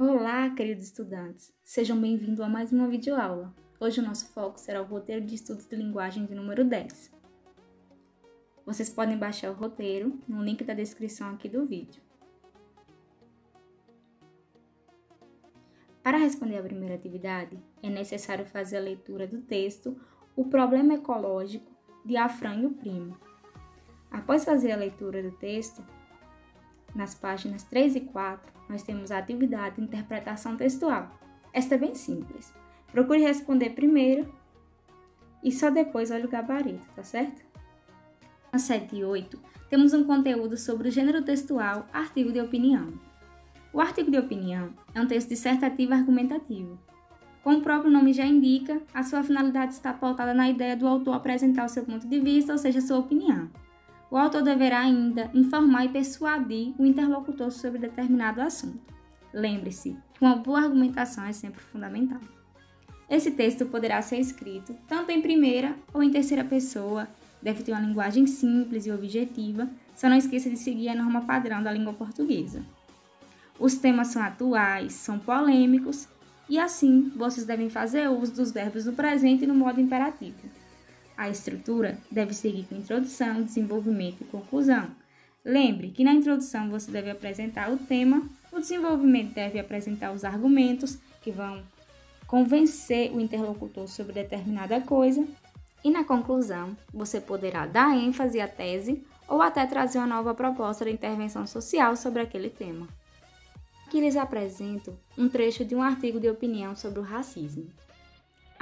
Olá, queridos estudantes! Sejam bem-vindos a mais uma videoaula. Hoje o nosso foco será o roteiro de estudos de linguagem de número 10. Vocês podem baixar o roteiro no link da descrição aqui do vídeo. Para responder à primeira atividade, é necessário fazer a leitura do texto O Problema Ecológico, de Afrã e o Primo. Após fazer a leitura do texto, nas páginas 3 e 4, nós temos a atividade de interpretação textual. Esta é bem simples. Procure responder primeiro e só depois olhe o gabarito, tá certo? Na 7 e 8, temos um conteúdo sobre o gênero textual, artigo de opinião. O artigo de opinião é um texto dissertativo argumentativo. Como o próprio nome já indica, a sua finalidade está pautada na ideia do autor apresentar o seu ponto de vista, ou seja, sua opinião. O autor deverá ainda informar e persuadir o interlocutor sobre determinado assunto. Lembre-se que uma boa argumentação é sempre fundamental. Esse texto poderá ser escrito tanto em primeira ou em terceira pessoa, deve ter uma linguagem simples e objetiva, só não esqueça de seguir a norma padrão da língua portuguesa. Os temas são atuais, são polêmicos e assim vocês devem fazer uso dos verbos no presente e no modo imperativo. A estrutura deve seguir com introdução, desenvolvimento e conclusão. Lembre que na introdução você deve apresentar o tema, o desenvolvimento deve apresentar os argumentos que vão convencer o interlocutor sobre determinada coisa e na conclusão você poderá dar ênfase à tese ou até trazer uma nova proposta de intervenção social sobre aquele tema. Aqui lhes apresento um trecho de um artigo de opinião sobre o racismo.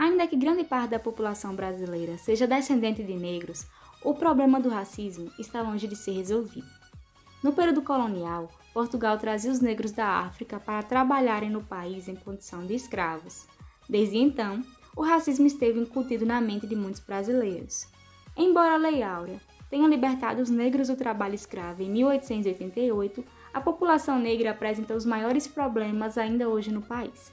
Ainda que grande parte da população brasileira seja descendente de negros, o problema do racismo está longe de ser resolvido. No período colonial, Portugal trazia os negros da África para trabalharem no país em condição de escravos. Desde então, o racismo esteve incutido na mente de muitos brasileiros. Embora a Lei Áurea tenha libertado os negros do trabalho escravo em 1888, a população negra apresenta os maiores problemas ainda hoje no país.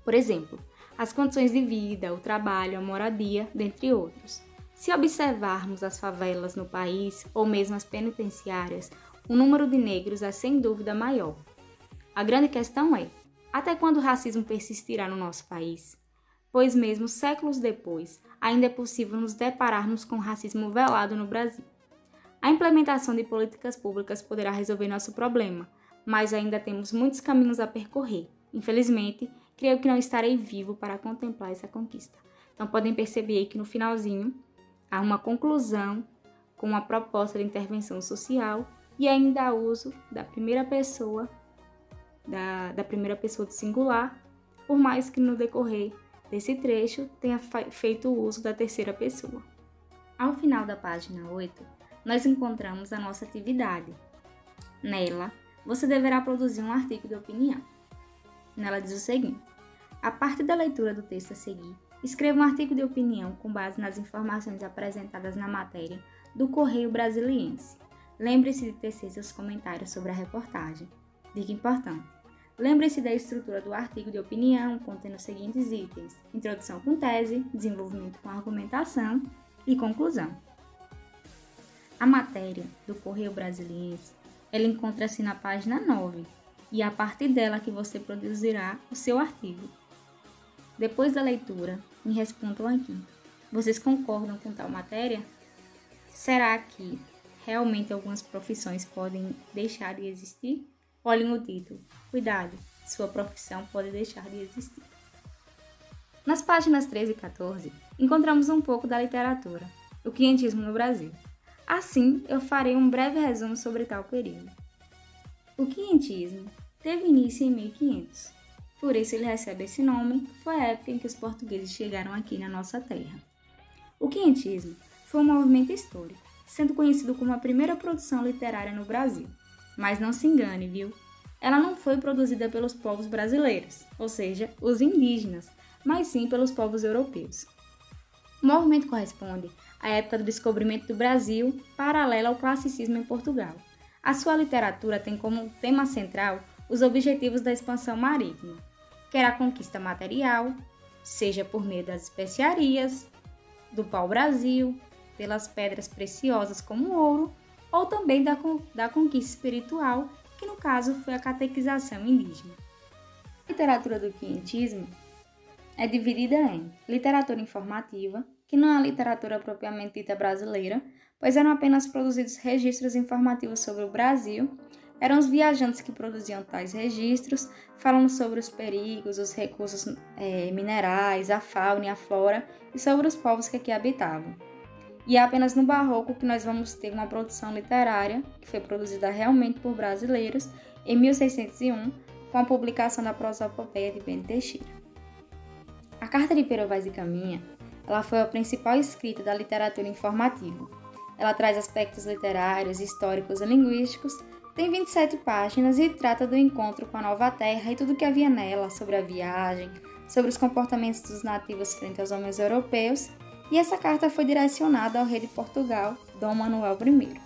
Por exemplo, as condições de vida, o trabalho, a moradia, dentre outros. Se observarmos as favelas no país, ou mesmo as penitenciárias, o número de negros é sem dúvida maior. A grande questão é, até quando o racismo persistirá no nosso país? Pois mesmo séculos depois, ainda é possível nos depararmos com o racismo velado no Brasil. A implementação de políticas públicas poderá resolver nosso problema, mas ainda temos muitos caminhos a percorrer. Infelizmente, creio que não estarei vivo para contemplar essa conquista. Então podem perceber aí que no finalzinho há uma conclusão com uma proposta de intervenção social e ainda há uso da primeira pessoa, da primeira pessoa do singular, por mais que no decorrer desse trecho tenha feito o uso da terceira pessoa. Ao final da página 8, nós encontramos a nossa atividade. Nela, você deverá produzir um artigo de opinião. Nela diz o seguinte: a partir da leitura do texto a seguir, escreva um artigo de opinião com base nas informações apresentadas na matéria do Correio Brasiliense. Lembre-se de tecer seus comentários sobre a reportagem. Dica importante: lembre-se da estrutura do artigo de opinião, contendo os seguintes itens: introdução com tese, desenvolvimento com argumentação e conclusão. A matéria do Correio Brasiliense, ela encontra-se na página 9. E é a partir dela que você produzirá o seu artigo. Depois da leitura, me respondam aqui. Vocês concordam com tal matéria? Será que realmente algumas profissões podem deixar de existir? Olhem o título. Cuidado, sua profissão pode deixar de existir. Nas páginas 13 e 14, encontramos um pouco da literatura, o quinhentismo no Brasil. Assim, eu farei um breve resumo sobre tal período. O quinhentismo teve início em 1500, por isso ele recebe esse nome, que foi a época em que os portugueses chegaram aqui na nossa terra. O quinhentismo foi um movimento histórico, sendo conhecido como a primeira produção literária no Brasil. Mas não se engane, viu? Ela não foi produzida pelos povos brasileiros, ou seja, os indígenas, mas sim pelos povos europeus. O movimento corresponde à época do descobrimento do Brasil, paralela ao classicismo em Portugal. A sua literatura tem como tema central os objetivos da expansão marítima, quer a conquista material, seja por meio das especiarias, do pau-brasil, pelas pedras preciosas como o ouro, ou também da conquista espiritual, que no caso foi a catequização indígena. A literatura do quientismo é dividida em literatura informativa, que não é a literatura propriamente dita brasileira, pois eram apenas produzidos registros informativos sobre o Brasil. Eram os viajantes que produziam tais registros, falando sobre os perigos, os recursos minerais, a fauna e a flora e sobre os povos que aqui habitavam. E é apenas no Barroco que nós vamos ter uma produção literária, que foi produzida realmente por brasileiros, em 1601, com a publicação da Prosopopeia de Bento Teixeira. A Carta de Pero Vaz e Caminha, ela foi a principal escrita da literatura informativa. Ela traz aspectos literários, históricos e linguísticos, tem 27 páginas e trata do encontro com a Nova Terra e tudo o que havia nela, sobre a viagem, sobre os comportamentos dos nativos frente aos homens europeus, e essa carta foi direcionada ao rei de Portugal, Dom Manuel I.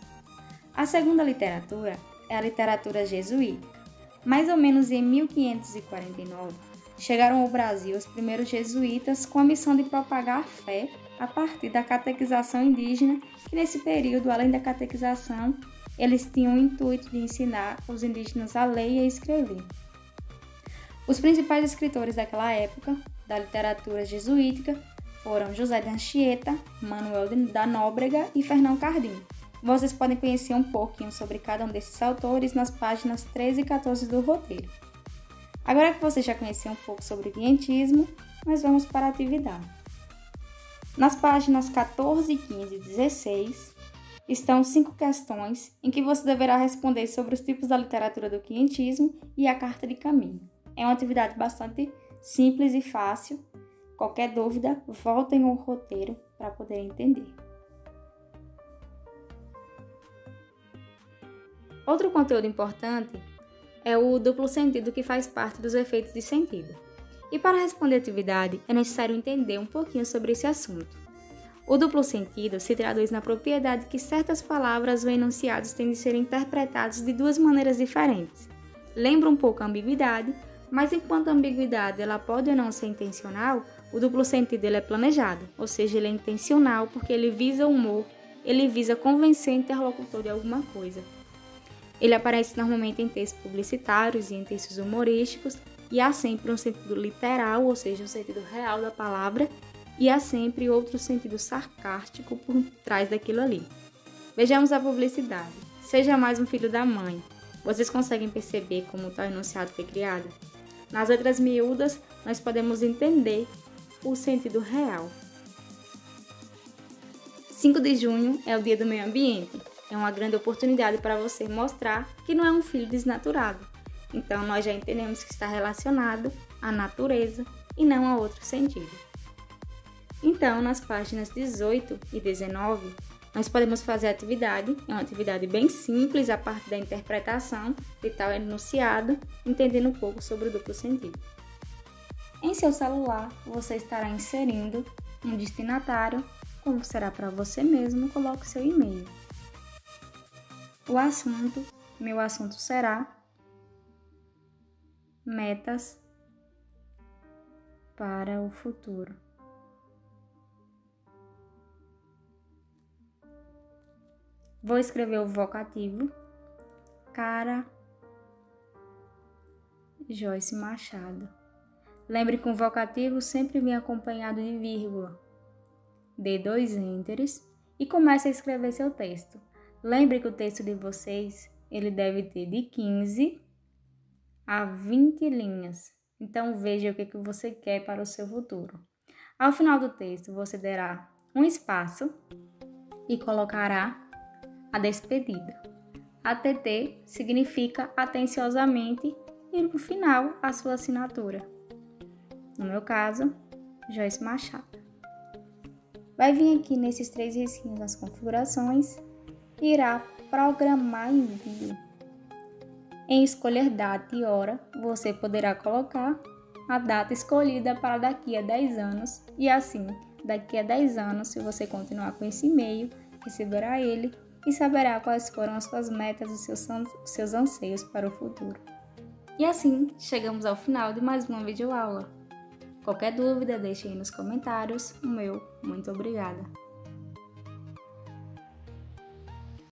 A segunda literatura é a literatura jesuítica. Mais ou menos em 1549, chegaram ao Brasil os primeiros jesuítas com a missão de propagar a fé a partir da catequização indígena, e nesse período, além da catequização, eles tinham o intuito de ensinar os indígenas a ler e a escrever. Os principais escritores daquela época, da literatura jesuítica, foram José de Anchieta, Manuel da Nóbrega e Fernão Cardim. Vocês podem conhecer um pouquinho sobre cada um desses autores nas páginas 13 e 14 do roteiro. Agora que você já conheceu um pouco sobre o quientismo, nós vamos para a atividade. Nas páginas 14, 15 e 16, estão 5 questões em que você deverá responder sobre os tipos da literatura do quientismo e a carta de caminho. É uma atividade bastante simples e fácil. Qualquer dúvida, voltem ao roteiro para poder entender. Outro conteúdo importante é o duplo sentido, que faz parte dos efeitos de sentido. E para responder a atividade, é necessário entender um pouquinho sobre esse assunto. O duplo sentido se traduz na propriedade que certas palavras ou enunciados têm de ser interpretados de duas maneiras diferentes. Lembra um pouco a ambiguidade, mas enquanto a ambiguidade ela pode ou não ser intencional, o duplo sentido ele é planejado, ou seja, ele é intencional porque ele visa o humor, ele visa convencer o interlocutor de alguma coisa. Ele aparece normalmente em textos publicitários e em textos humorísticos, e há sempre um sentido literal, ou seja, um sentido real da palavra, e há sempre outro sentido sarcástico por trás daquilo ali. Vejamos a publicidade. Seja mais um filho da mãe. Vocês conseguem perceber como tal enunciado foi criado? Nas letras miúdas, nós podemos entender o sentido real. 5 de junho é o Dia do Meio Ambiente. É uma grande oportunidade para você mostrar que não é um filho desnaturado. Então, nós já entendemos que está relacionado à natureza e não a outro sentido. Então, nas páginas 18 e 19, nós podemos fazer a atividade. É uma atividade bem simples, a parte da interpretação de tal enunciado, entendendo um pouco sobre o duplo sentido. Em seu celular, você estará inserindo um destinatário, como será para você mesmo, coloque seu e-mail. O assunto, meu assunto será metas para o futuro. Vou escrever o vocativo, cara Joyce Machado. Lembre que o vocativo sempre vem acompanhado de vírgula. Dê 2 enteres e comece a escrever seu texto. Lembre que o texto de vocês, ele deve ter de 15 a 20 linhas. Então veja o que você quer para o seu futuro. Ao final do texto, você dará um espaço e colocará a despedida. ATT significa atenciosamente e no final a sua assinatura. No meu caso, Joyce Machado. Vai vir aqui nesses 3 risquinhos as configurações e irá programar envio. Em escolher data e hora, você poderá colocar a data escolhida para daqui a 10 anos e assim, daqui a 10 anos, se você continuar com esse e-mail, receberá ele e saberá quais foram as suas metas e seus anseios para o futuro. E assim, chegamos ao final de mais uma videoaula. Qualquer dúvida, deixe aí nos comentários. O meu, muito obrigada!